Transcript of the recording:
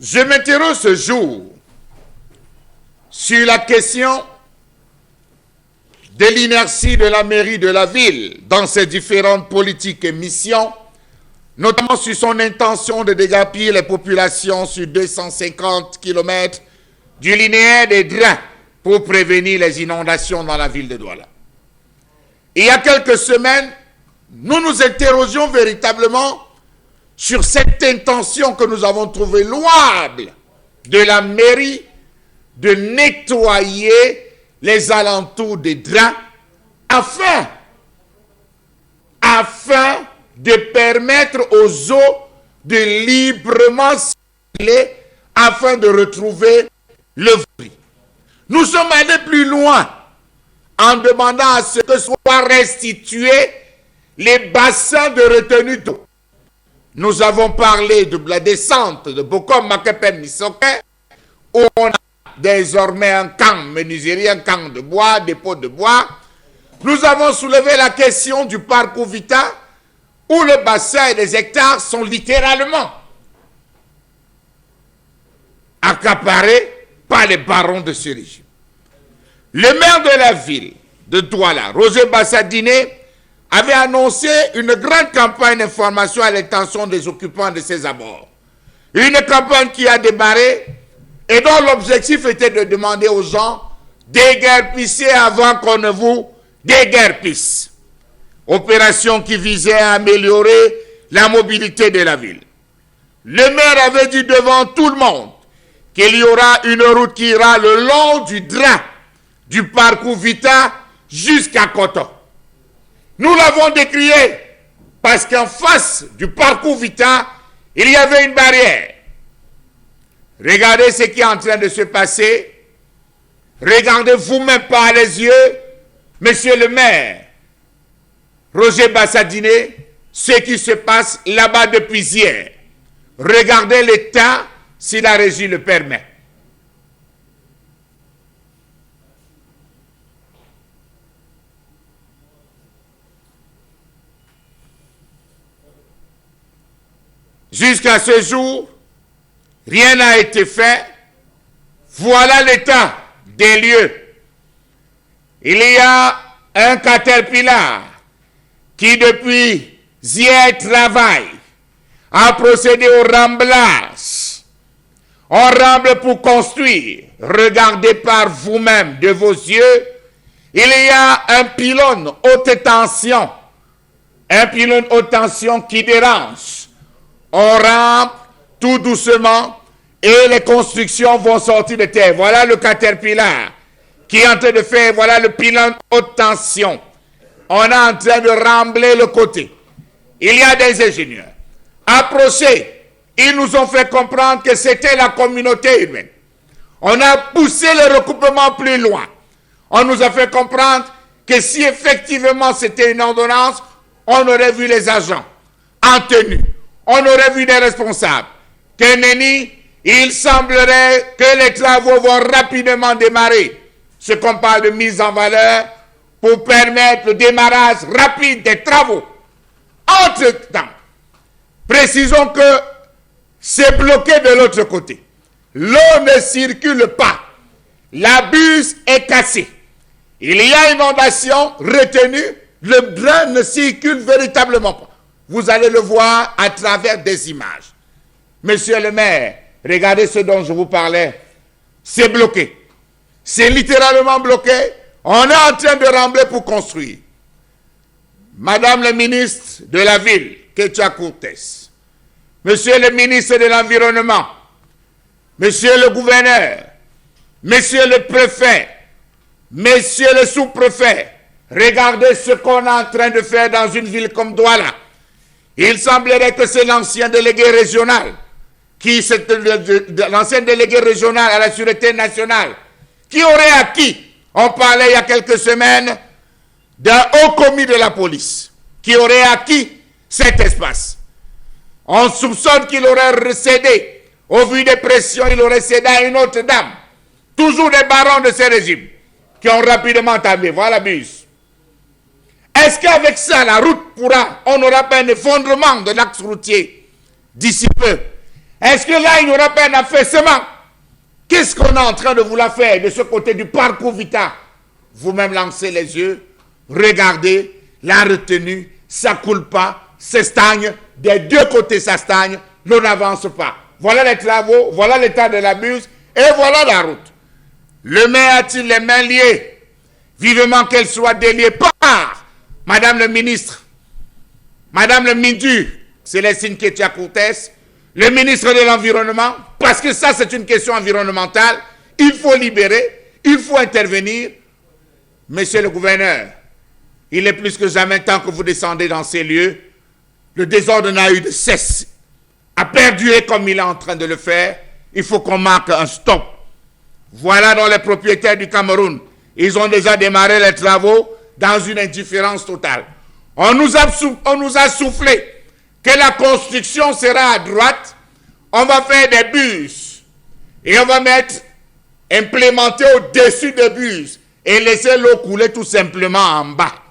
Je m'interroge ce jour sur la question de l'inertie de la mairie de la ville dans ses différentes politiques et missions, notamment sur son intention de déguerpir les populations sur 250 km du linéaire des drains pour prévenir les inondations dans la ville de Douala. Il y a quelques semaines, nous nous interrogions véritablement sur cette intention que nous avons trouvée louable de la mairie de nettoyer les alentours des drains afin de permettre aux eaux de librement circuler afin de retrouver le fruit. Nous sommes allés plus loin en demandant à ce que soient restitués les bassins de retenue d'eau. Nous avons parlé de la descente de Bokom, Makepen, Misoke, où on a désormais un camp menuiserie, un camp de bois, dépôt de bois. Nous avons soulevé la question du parcours Vita, où le bassin et les hectares sont littéralement accaparés par les barons de ce régime. Le maire de la ville de Douala, Roger Bassadiné, avait annoncé une grande campagne d'information à l'intention des occupants de ses abords. Une campagne qui a démarré et dont l'objectif était de demander aux gens déguerpissez avant qu'on ne vous déguerpisse. Opération qui visait à améliorer la mobilité de la ville. Le maire avait dit devant tout le monde qu'il y aura une route qui ira le long du drain du parcours Vita jusqu'à Koto. Nous l'avons décrié parce qu'en face du parcours Vita, il y avait une barrière. Regardez ce qui est en train de se passer. Regardez vous-même par les yeux, monsieur le maire, Roger Bassadiné, ce qui se passe là-bas depuis hier. Regardez l'état si la régie le permet. Jusqu'à ce jour, rien n'a été fait. Voilà l'état des lieux. Il y a un caterpillar qui depuis hier travaille à procéder au remblage. On remble pour construire. Regardez par vous-même de vos yeux. Il y a un pylône haute tension. Un pylône haute tension qui dérange. On rampe tout doucement et les constructions vont sortir de terre. Voilà le caterpillar qui est en train de faire, voilà le pylône haute tension. On est en train de rembler le côté. Il y a des ingénieurs. Approchés, ils nous ont fait comprendre que c'était la communauté urbaine. On a poussé le recoupement plus loin. On nous a fait comprendre que si effectivement c'était une ordonnance, on aurait vu les agents en tenue. On aurait vu des responsables. Que nenni, il semblerait que les travaux vont rapidement démarrer. Ce qu'on parle de mise en valeur pour permettre le démarrage rapide des travaux. Entre-temps, précisons que c'est bloqué de l'autre côté. L'eau ne circule pas. La buse est cassée. Il y a inondation retenue. Le drain ne circule véritablement pas. Vous allez le voir à travers des images. Monsieur le maire, regardez ce dont je vous parlais. C'est bloqué. C'est littéralement bloqué. On est en train de rembler pour construire. Madame le ministre de la ville, Ketia Cortés, monsieur le ministre de l'Environnement, monsieur le gouverneur, monsieur le préfet, monsieur le sous-préfet, regardez ce qu'on est en train de faire dans une ville comme Douala. Il semblerait que c'est l'ancien délégué régional, l'ancien délégué régional à la sûreté nationale, qui aurait acquis, on parlait il y a quelques semaines, d'un haut commis de la police, qui aurait acquis cet espace. On soupçonne qu'il aurait cédé, au vu des pressions, il aurait cédé à une autre dame. Toujours des barons de ce régime, qui ont rapidement entamé. Voilà bus. Est-ce qu'avec ça, la route on n'aura pas un effondrement de l'axe routier d'ici peu? Est-ce que là, il n'y aura pas un affaissement? Qu'est-ce qu'on est en train de vouloir faire de ce côté du parcours Vita? Vous-même lancez les yeux, regardez, la retenue, ça coule pas, ça stagne, des deux côtés ça stagne, l'on n'avance pas. Voilà les travaux, voilà l'état de la buse, et voilà la route. Le maire a-t-il les mains liées? Vivement qu'elles soient déliées par Madame le ministre, Madame le Mindu, Célestine Ketia Cortès, le ministre de l'Environnement, parce que ça c'est une question environnementale, il faut libérer, il faut intervenir. Monsieur le gouverneur, il est plus que jamais temps que vous descendez dans ces lieux. Le désordre n'a eu de cesse, a perdurer comme il est en train de le faire. Il faut qu'on marque un stop. Voilà dans les propriétaires du Cameroun. Ils ont déjà démarré les travaux dans une indifférence totale. On nous a soufflé que la construction sera à droite. On va faire des bus et on va implémenter au-dessus des bus et laisser l'eau couler tout simplement en bas.